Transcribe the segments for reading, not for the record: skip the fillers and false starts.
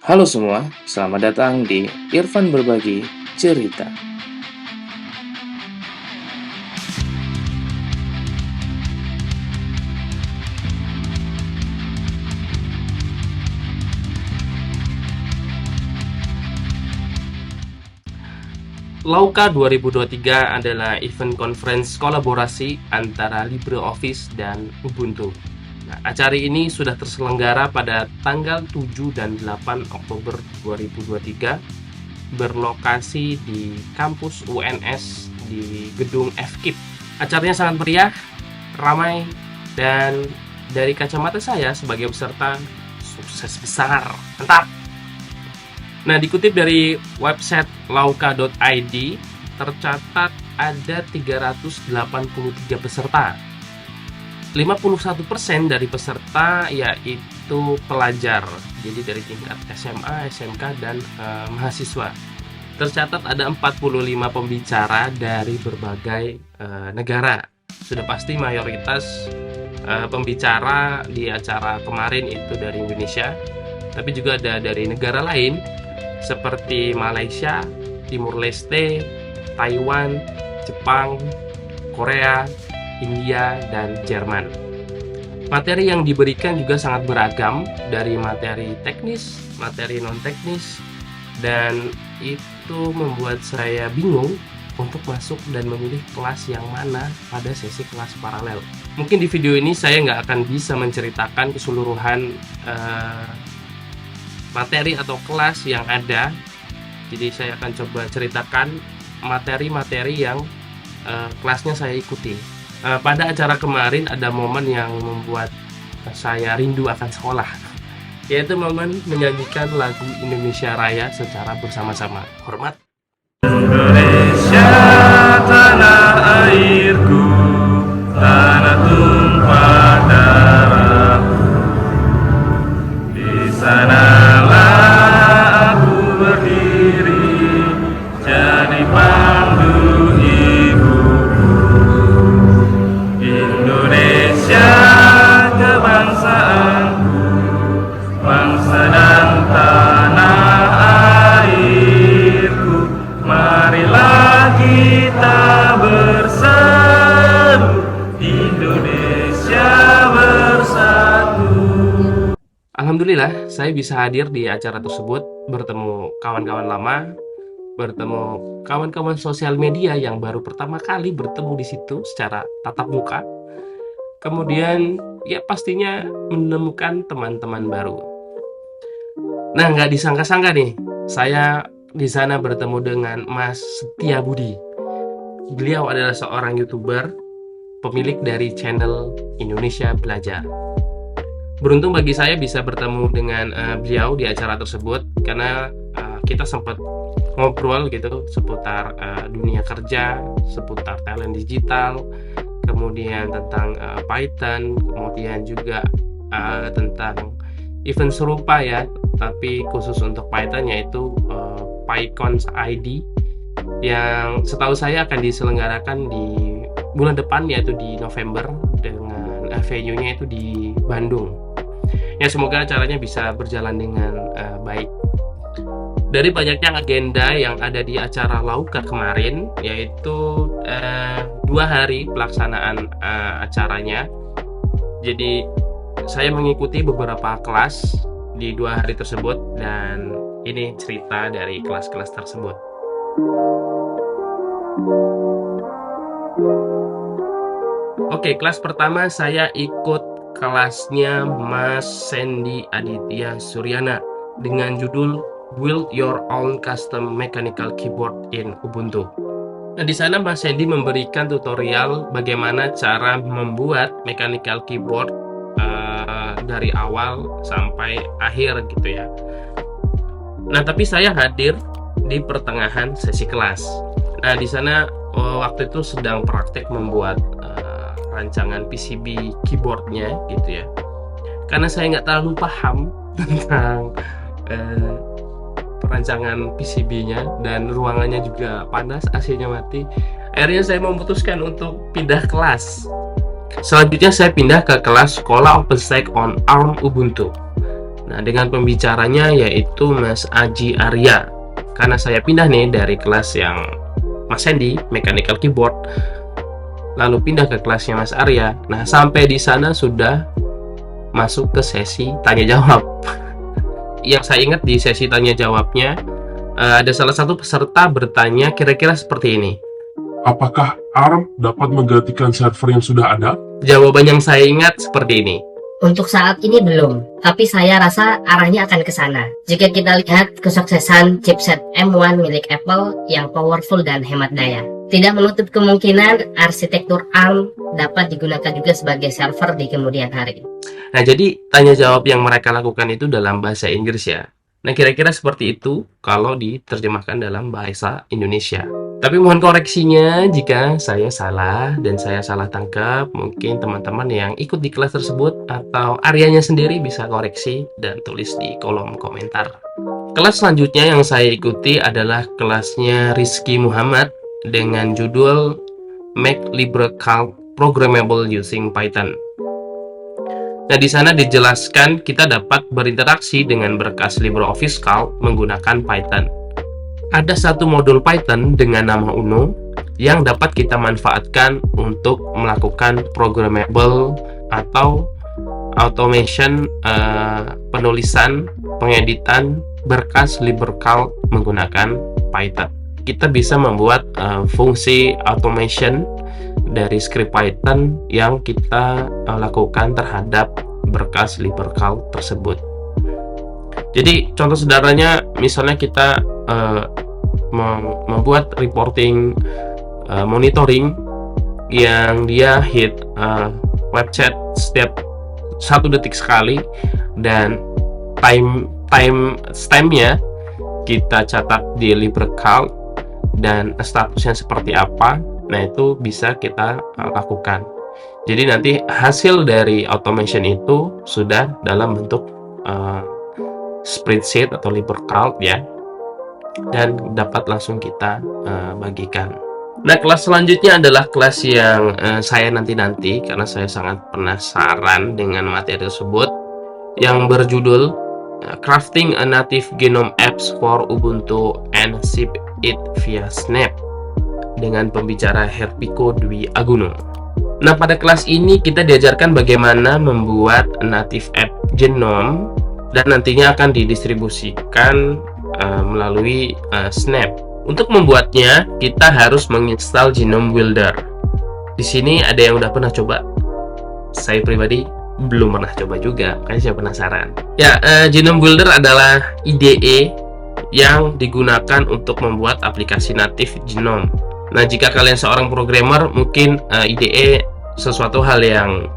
Halo semua, selamat datang di Irfan Berbagi Cerita. Lauka 2023 adalah event conference kolaborasi antara LibreOffice dan Ubuntu. Nah, acara ini sudah terselenggara pada tanggal 7 dan 8 Oktober 2023 berlokasi di kampus UNS di gedung FKIP. Acaranya sangat meriah, ramai, dan dari kacamata saya sebagai peserta, sukses besar, mantap! Nah, dikutip dari website lauka.id, tercatat ada 383 peserta. 51% dari peserta yaitu pelajar, jadi dari tingkat SMA, SMK, dan mahasiswa. Tercatat ada 45 pembicara dari berbagai negara. Sudah pasti mayoritas pembicara di acara kemarin itu dari Indonesia, tapi juga ada dari negara lain seperti Malaysia, Timur Leste, Taiwan, Jepang, Korea, India, dan Jerman. Materi yang diberikan juga sangat beragam, dari materi teknis, materi non-teknis, dan itu membuat saya bingung untuk masuk dan memilih kelas yang mana pada sesi kelas paralel. Mungkin di video ini saya nggak akan bisa menceritakan keseluruhan materi atau kelas yang ada, jadi saya akan coba ceritakan materi-materi yang kelasnya saya ikuti. Pada acara kemarin ada momen yang membuat saya rindu akan sekolah, yaitu momen menyanyikan lagu Indonesia Raya secara bersama-sama. Hormat. Indonesia tanah airku, tanah tumpah darahku, di sanalah aku berdiri, jadi pandu ibuku. Indonesia kebangsaanku, bangsa dan tanah airku, marilah kita bersatu, Indonesia bersatu. Alhamdulillah, saya bisa hadir di acara tersebut, bertemu kawan-kawan lama, bertemu kawan-kawan sosial media yang baru pertama kali bertemu di situ secara tatap muka. Kemudian, ya pastinya menemukan teman-teman baru. Nah, nggak disangka-sangka nih, saya di sana bertemu dengan Mas Setia Budi. Beliau adalah seorang YouTuber, pemilik dari channel Indonesia Belajar. Beruntung bagi saya bisa bertemu dengan beliau di acara tersebut, karena kita sempat ngobrol gitu seputar dunia kerja, seputar talent digital, kemudian tentang Python, kemudian juga tentang event serupa ya, tapi khusus untuk Python, yaitu PyCons ID yang setahu saya akan diselenggarakan di bulan depan, yaitu di November, dengan venue-nya itu di Bandung. Ya, semoga acaranya bisa berjalan dengan baik. Dari banyaknya agenda yang ada di acara Lauka kemarin, yaitu 2 hari pelaksanaan acaranya. Jadi saya mengikuti beberapa kelas di 2 hari tersebut, dan ini cerita dari kelas-kelas tersebut. Oke, kelas pertama saya ikut kelasnya Mas Sandy Aditya Suryana dengan judul Build Your Own Custom Mechanical Keyboard in Ubuntu. Nah, di sana Mas Sandy memberikan tutorial bagaimana cara membuat mechanical keyboard dari awal sampai akhir gitu ya. Nah, tapi saya hadir di pertengahan sesi kelas. Nah, di sana waktu itu sedang praktek membuat rancangan PCB keyboardnya gitu ya. Karena saya nggak terlalu paham tentang perancangan PCB-nya, dan ruangannya juga panas, AC-nya mati. Akhirnya saya memutuskan untuk pindah kelas. Selanjutnya saya pindah ke kelas Sekolah OpenStack on ARM Ubuntu. Nah, dengan pembicaranya yaitu Mas Aji Arya. Karena saya pindah nih dari kelas yang Mas Hendy, Mechanical Keyboard, lalu pindah ke kelasnya Mas Arya. Nah, sampai di sana sudah masuk ke sesi tanya jawab. Yang saya ingat di sesi tanya jawabnya, ada salah satu peserta bertanya kira-kira seperti ini. Apakah ARM dapat menggantikan server yang sudah ada? Jawaban yang saya ingat seperti ini. Untuk saat ini belum, tapi saya rasa arahnya akan ke sana. Jika kita lihat kesuksesan chipset M1 milik Apple yang powerful dan hemat daya, tidak menutup kemungkinan arsitektur ARM dapat digunakan juga sebagai server di kemudian hari. Nah, jadi tanya jawab yang mereka lakukan itu dalam bahasa Inggris ya. Nah, kira-kira seperti itu kalau diterjemahkan dalam bahasa Indonesia. Tapi mohon koreksinya jika saya salah dan saya salah tangkap. Mungkin teman-teman yang ikut di kelas tersebut atau areanya sendiri bisa koreksi dan tulis di kolom komentar. Kelas selanjutnya yang saya ikuti adalah kelasnya Rizky Muhammad dengan judul Make LibreCalc Programmable Using Python. Nah, di sana dijelaskan kita dapat berinteraksi dengan berkas LibreOffice Calc menggunakan Python. Ada satu modul Python dengan nama Uno yang dapat kita manfaatkan untuk melakukan programmable atau automation penulisan, pengeditan berkas LibreCalc menggunakan Python. Kita bisa membuat fungsi automation dari script Python yang kita lakukan terhadap berkas LibreCalc tersebut. Jadi contoh sederhananya, misalnya kita membuat reporting monitoring yang dia hit web chat setiap 1 detik sekali, dan time stamp-nya kita catat di LibreCalc dan statusnya seperti apa. Nah, itu bisa kita lakukan. Jadi nanti hasil dari automation itu sudah dalam bentuk spreadsheet atau LibreCalc ya, dan dapat langsung kita bagikan. Nah, kelas selanjutnya adalah kelas yang saya nanti-nanti karena saya sangat penasaran dengan materi tersebut, yang berjudul Crafting a Native Genome Apps for Ubuntu and Ship It via Snap dengan pembicara Herpiko Dwi Aguno. Nah, pada kelas ini kita diajarkan bagaimana membuat native app genome dan nantinya akan didistribusikan melalui Snap. Untuk membuatnya, kita harus menginstal Genome Builder. Di sini ada yang udah pernah coba? Saya pribadi belum pernah coba juga, makanya saya penasaran. Ya, Genome Builder adalah IDE yang digunakan untuk membuat aplikasi native genome. Nah, jika kalian seorang programmer, mungkin IDE sesuatu hal yang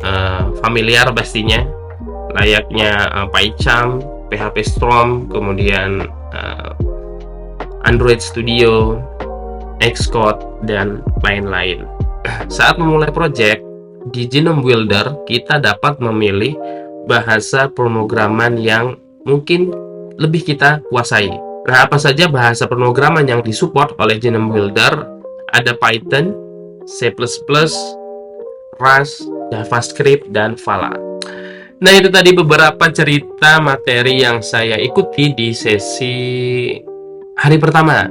familiar pastinya, layaknya PyCharm, PHP Storm, kemudian Android Studio, Xcode, dan lain-lain. Saat memulai project di Genome Builder, kita dapat memilih bahasa pemrograman yang mungkin lebih kita kuasai. Nah, apa saja bahasa pemrograman yang disupport oleh Genome Builder? Ada Python, C++, Rust, JavaScript, dan Vala. Nah, itu tadi beberapa cerita materi yang saya ikuti di sesi hari pertama